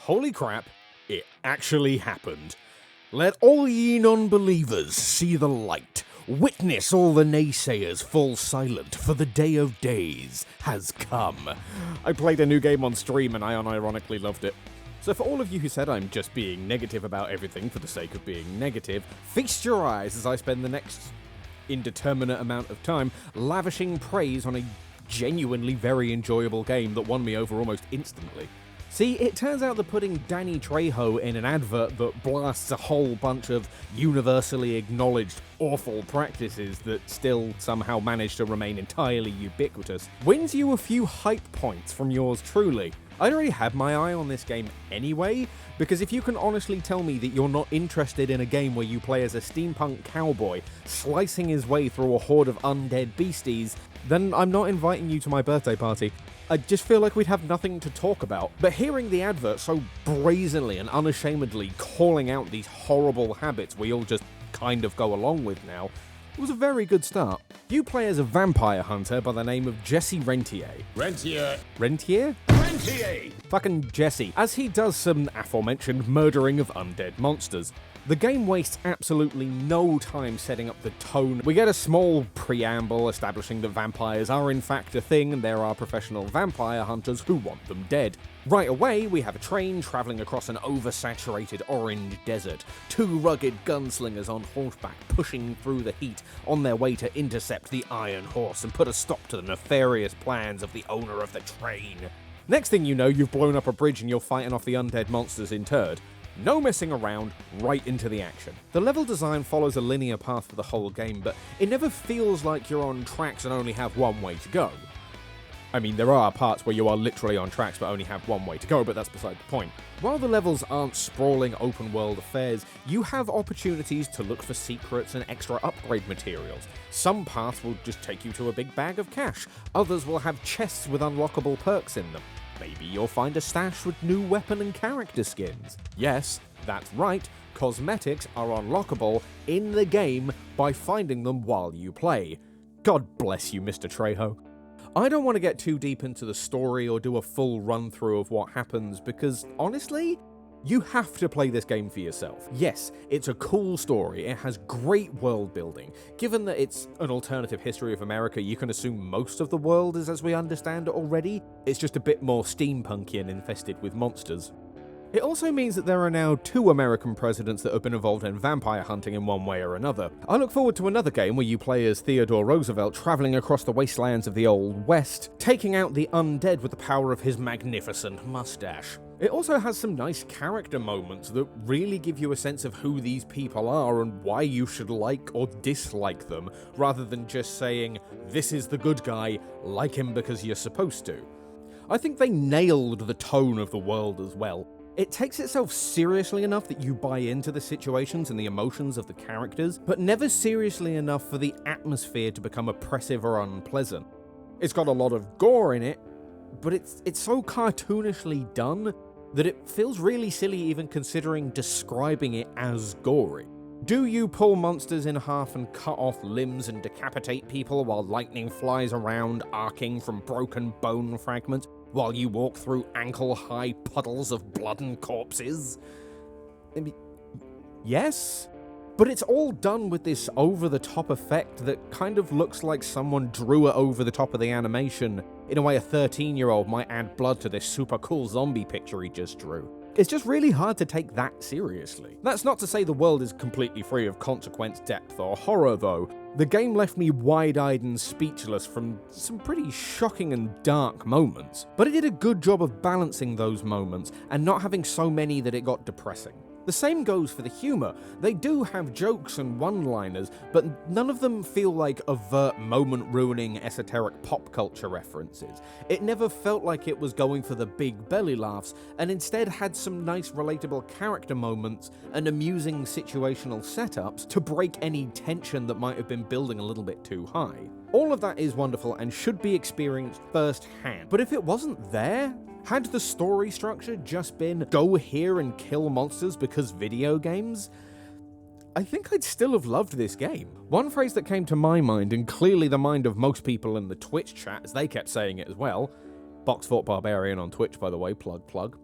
Holy crap, it actually happened. Let all ye non-believers see the light. Witness all the naysayers fall silent, for the day of days has come. I played a new game on stream and I unironically loved it. So for all of you who said I'm just being negative about everything for the sake of being negative, feast your eyes as I spend the next indeterminate amount of time lavishing praise on a genuinely very enjoyable game that won me over almost instantly. See, it turns out that putting Danny Trejo in an advert that blasts a whole bunch of universally acknowledged awful practices that still somehow manage to remain entirely ubiquitous wins you a few hype points from yours truly. I'd already had my eye on this game anyway, because if you can honestly tell me that you're not interested in a game where you play as a steampunk cowboy slicing his way through a horde of undead beasties, then I'm not inviting you to my birthday party. I just feel like we'd have nothing to talk about. But hearing the advert so brazenly and unashamedly calling out these horrible habits we all just kind of go along with now, it was a very good start. You play as a vampire hunter by the name of Jesse Rentier. Rentier. Rentier? Rentier! Fucking Jesse, as he does some aforementioned murdering of undead monsters. The game wastes absolutely no time setting up the tone. We get a small preamble establishing that vampires are in fact a thing and there are professional vampire hunters who want them dead. Right away, we have a train travelling across an oversaturated orange desert, two rugged gunslingers on horseback pushing through the heat on their way to intercept the Iron Horse and put a stop to the nefarious plans of the owner of the train. Next thing you know, you've blown up a bridge and you're fighting off the undead monsters in turd. No messing around, right into the action. The level design follows a linear path for the whole game, but it never feels like you're on tracks and only have one way to go. I mean, there are parts where you are literally on tracks but only have one way to go, but that's beside the point. While the levels aren't sprawling open-world affairs, you have opportunities to look for secrets and extra upgrade materials. Some paths will just take you to a big bag of cash, others will have chests with unlockable perks in them. Maybe you'll find a stash with new weapon and character skins. Yes, that's right, cosmetics are unlockable in the game by finding them while you play. God bless you, Mr. Trejo. I don't want to get too deep into the story or do a full run-through of what happens because, honestly, you have to play this game for yourself. Yes, it's a cool story, it has great world building. Given that it's an alternative history of America, you can assume most of the world is as we understand it already. It's just a bit more steampunky and infested with monsters. It also means that there are now 2 American presidents that have been involved in vampire hunting in one way or another. I look forward to another game where you play as Theodore Roosevelt travelling across the wastelands of the Old West, taking out the undead with the power of his magnificent mustache. It also has some nice character moments that really give you a sense of who these people are and why you should like or dislike them, rather than just saying, this is the good guy, like him because you're supposed to. I think they nailed the tone of the world as well. It takes itself seriously enough that you buy into the situations and the emotions of the characters, but never seriously enough for the atmosphere to become oppressive or unpleasant. It's got a lot of gore in it, but it's so cartoonishly done that it feels really silly even considering describing it as gory. Do you pull monsters in half and cut off limbs and decapitate people while lightning flies around, arcing from broken bone fragments, while you walk through ankle-high puddles of blood and corpses? I mean, yes, but it's all done with this over-the-top effect that kind of looks like someone drew it over the top of the animation, in a way a 13-year-old might add blood to this super cool zombie picture he just drew. It's just really hard to take that seriously. That's not to say the world is completely free of consequence, depth, or horror, though. The game left me wide-eyed and speechless from some pretty shocking and dark moments, but it did a good job of balancing those moments and not having so many that it got depressing. The same goes for the humor. They do have jokes and one-liners, but none of them feel like overt moment-ruining esoteric pop culture references. It never felt like it was going for the big belly laughs, and instead had some nice relatable character moments and amusing situational setups to break any tension that might have been building a little bit too high. All of that is wonderful and should be experienced firsthand, but if it wasn't there, had the story structure just been go here and kill monsters because video games, I think I'd still have loved this game. One phrase that came to my mind, and clearly the mind of most people in the Twitch chat, as they kept saying it as well, BoxFortBarbarian on Twitch, by the way, plug,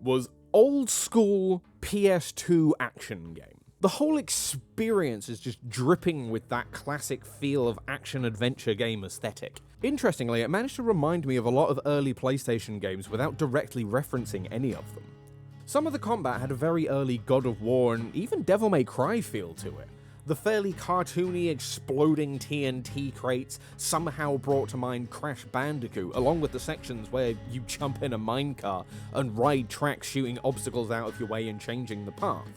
was old school PS2 action game. The whole experience is just dripping with that classic feel of action-adventure game aesthetic. Interestingly, it managed to remind me of a lot of early PlayStation games without directly referencing any of them. Some of the combat had a very early God of War and even Devil May Cry feel to it. The fairly cartoony exploding TNT crates somehow brought to mind Crash Bandicoot, along with the sections where you jump in a minecart and ride tracks shooting obstacles out of your way and changing the path.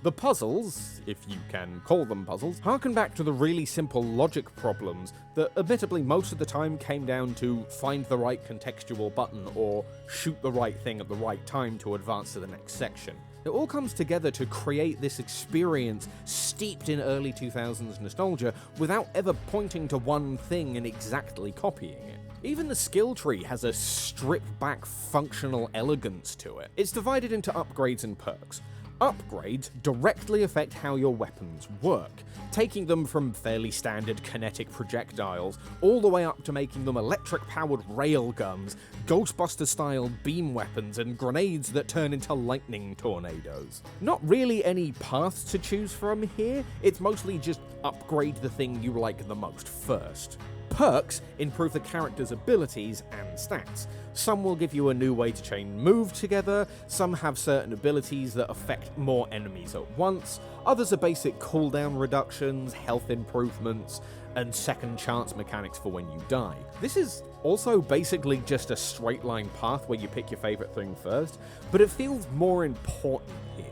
The puzzles, if you can call them puzzles, harken back to the really simple logic problems that admittedly most of the time came down to find the right contextual button or shoot the right thing at the right time to advance to the next section. It all comes together to create this experience steeped in early 2000s nostalgia without ever pointing to one thing and exactly copying it. Even the skill tree has a stripped-back functional elegance to it. It's divided into upgrades and perks. Upgrades directly affect how your weapons work, taking them from fairly standard kinetic projectiles all the way up to making them electric-powered railguns, Ghostbuster-style beam weapons, and grenades that turn into lightning tornadoes. Not really any paths to choose from here, it's mostly just upgrade the thing you like the most first. Perks improve the character's abilities and stats. Some will give you a new way to chain move together, some have certain abilities that affect more enemies at once, others are basic cooldown reductions, health improvements, and second chance mechanics for when you die. This is also basically just a straight line path where you pick your favorite thing first, but it feels more important here.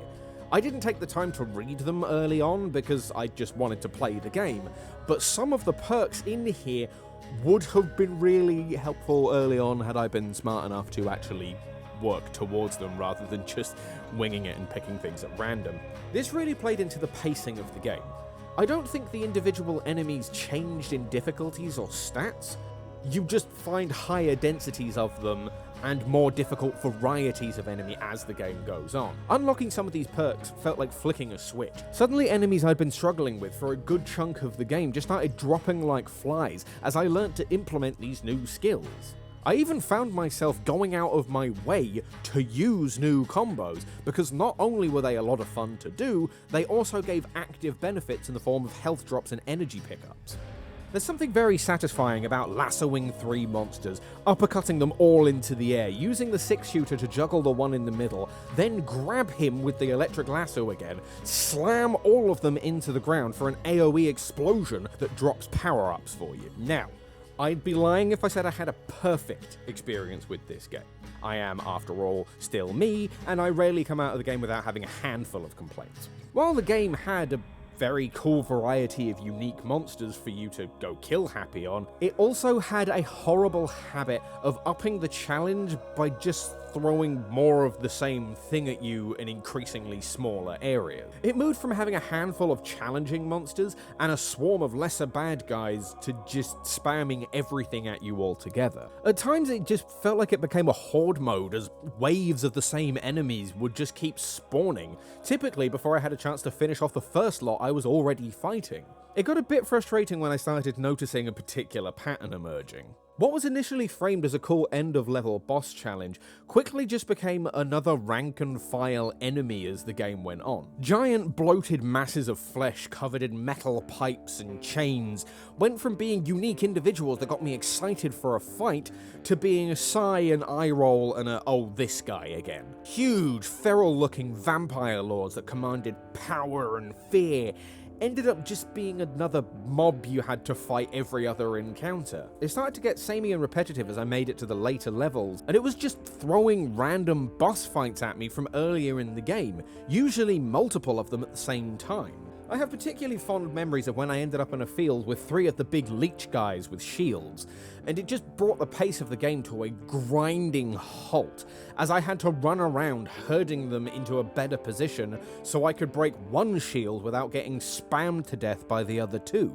I didn't take the time to read them early on because I just wanted to play the game, but some of the perks in here would have been really helpful early on had I been smart enough to actually work towards them rather than just winging it and picking things at random. This really played into the pacing of the game. I don't think the individual enemies changed in difficulties or stats. You just find higher densities of them and more difficult varieties of enemy as the game goes on. Unlocking some of these perks felt like flicking a switch. Suddenly enemies I'd been struggling with for a good chunk of the game just started dropping like flies as I learnt to implement these new skills. I even found myself going out of my way to use new combos, because not only were they a lot of fun to do, they also gave active benefits in the form of health drops and energy pickups. There's something very satisfying about lassoing 3 monsters, uppercutting them all into the air, using the 6-shooter to juggle the one in the middle, then grab him with the electric lasso again, slam all of them into the ground for an AoE explosion that drops power-ups for you. Now, I'd be lying if I said I had a perfect experience with this game. I am, after all, still me, and I rarely come out of the game without having a handful of complaints. While the game had a very cool variety of unique monsters for you to go kill happy on, it also had a horrible habit of upping the challenge by just throwing more of the same thing at you in increasingly smaller areas. It moved from having a handful of challenging monsters and a swarm of lesser bad guys to just spamming everything at you altogether. At times it just felt like it became a horde mode as waves of the same enemies would just keep spawning. Typically, before I had a chance to finish off the first lot, I was already fighting. It got a bit frustrating when I started noticing a particular pattern emerging. What was initially framed as a cool end-of-level boss challenge quickly just became another rank-and-file enemy as the game went on. Giant bloated masses of flesh covered in metal pipes and chains went from being unique individuals that got me excited for a fight to being a sigh, an eye roll, and a "oh, this guy again." Huge, feral-looking vampire lords that commanded power and fear ended up just being another mob you had to fight every other encounter. It started to get samey and repetitive as I made it to the later levels, and it was just throwing random boss fights at me from earlier in the game, usually multiple of them at the same time. I have particularly fond memories of when I ended up in a field with 3 of the big leech guys with shields, and it just brought the pace of the game to a grinding halt, as I had to run around herding them into a better position so I could break one shield without getting spammed to death by the other 2.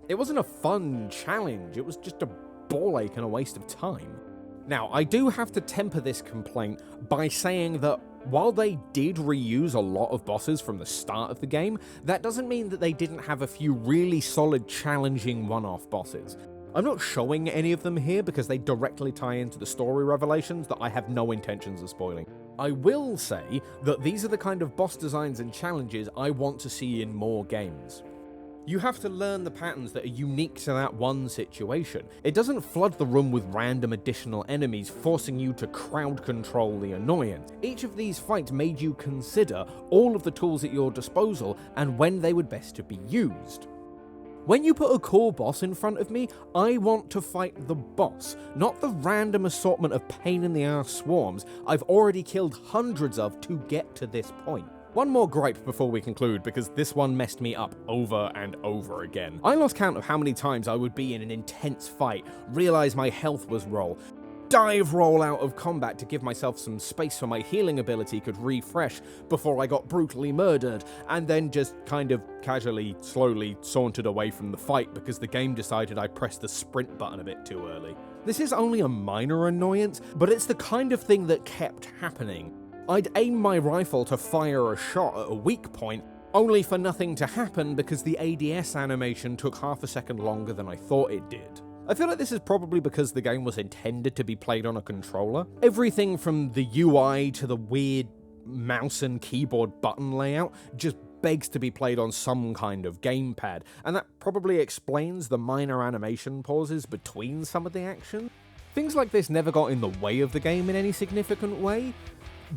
It wasn't a fun challenge, it was just a ball ache and a waste of time. Now, I do have to temper this complaint by saying that while they did reuse a lot of bosses from the start of the game, that doesn't mean that they didn't have a few really solid, challenging one-off bosses. I'm not showing any of them here because they directly tie into the story revelations that I have no intentions of spoiling. I will say that these are the kind of boss designs and challenges I want to see in more games. You have to learn the patterns that are unique to that one situation. It doesn't flood the room with random additional enemies, forcing you to crowd control the annoyance. Each of these fights made you consider all of the tools at your disposal and when they would best to be used. When you put a core boss in front of me, I want to fight the boss, not the random assortment of pain-in-the-ass swarms I've already killed hundreds of to get to this point. One more gripe before we conclude, because this one messed me up over and over again. I lost count of how many times I would be in an intense fight, realize my health was roll, dive roll out of combat to give myself some space so my healing ability could refresh before I got brutally murdered, and then just kind of casually, slowly sauntered away from the fight because the game decided I pressed the sprint button a bit too early. This is only a minor annoyance, but it's the kind of thing that kept happening. I'd aim my rifle to fire a shot at a weak point, only for nothing to happen because the ADS animation took half a second longer than I thought it did. I feel like this is probably because the game was intended to be played on a controller. Everything from the UI to the weird mouse and keyboard button layout just begs to be played on some kind of gamepad, and that probably explains the minor animation pauses between some of the action. Things like this never got in the way of the game in any significant way,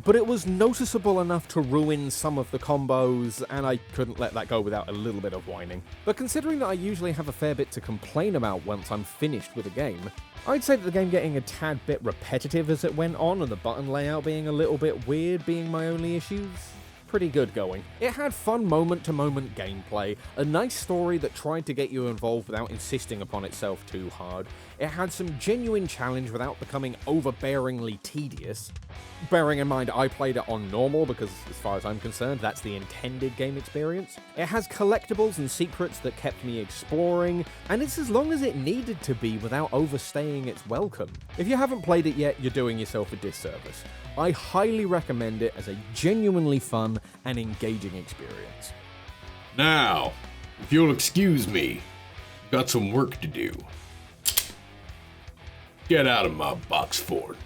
but it was noticeable enough to ruin some of the combos, and I couldn't let that go without a little bit of whining. But considering that I usually have a fair bit to complain about once I'm finished with a game, I'd say that the game getting a tad bit repetitive as it went on, and the button layout being a little bit weird being my only issues, pretty good going. It had fun moment-to-moment gameplay, a nice story that tried to get you involved without insisting upon itself too hard. It had some genuine challenge without becoming overbearingly tedious. Bearing in mind I played it on normal because, as far as I'm concerned, that's the intended game experience. It has collectibles and secrets that kept me exploring, and it's as long as it needed to be without overstaying its welcome. If you haven't played it yet, you're doing yourself a disservice. I highly recommend it as a genuinely fun and engaging experience. Now, if you'll excuse me, I've got some work to do. Get out of my box, Fort.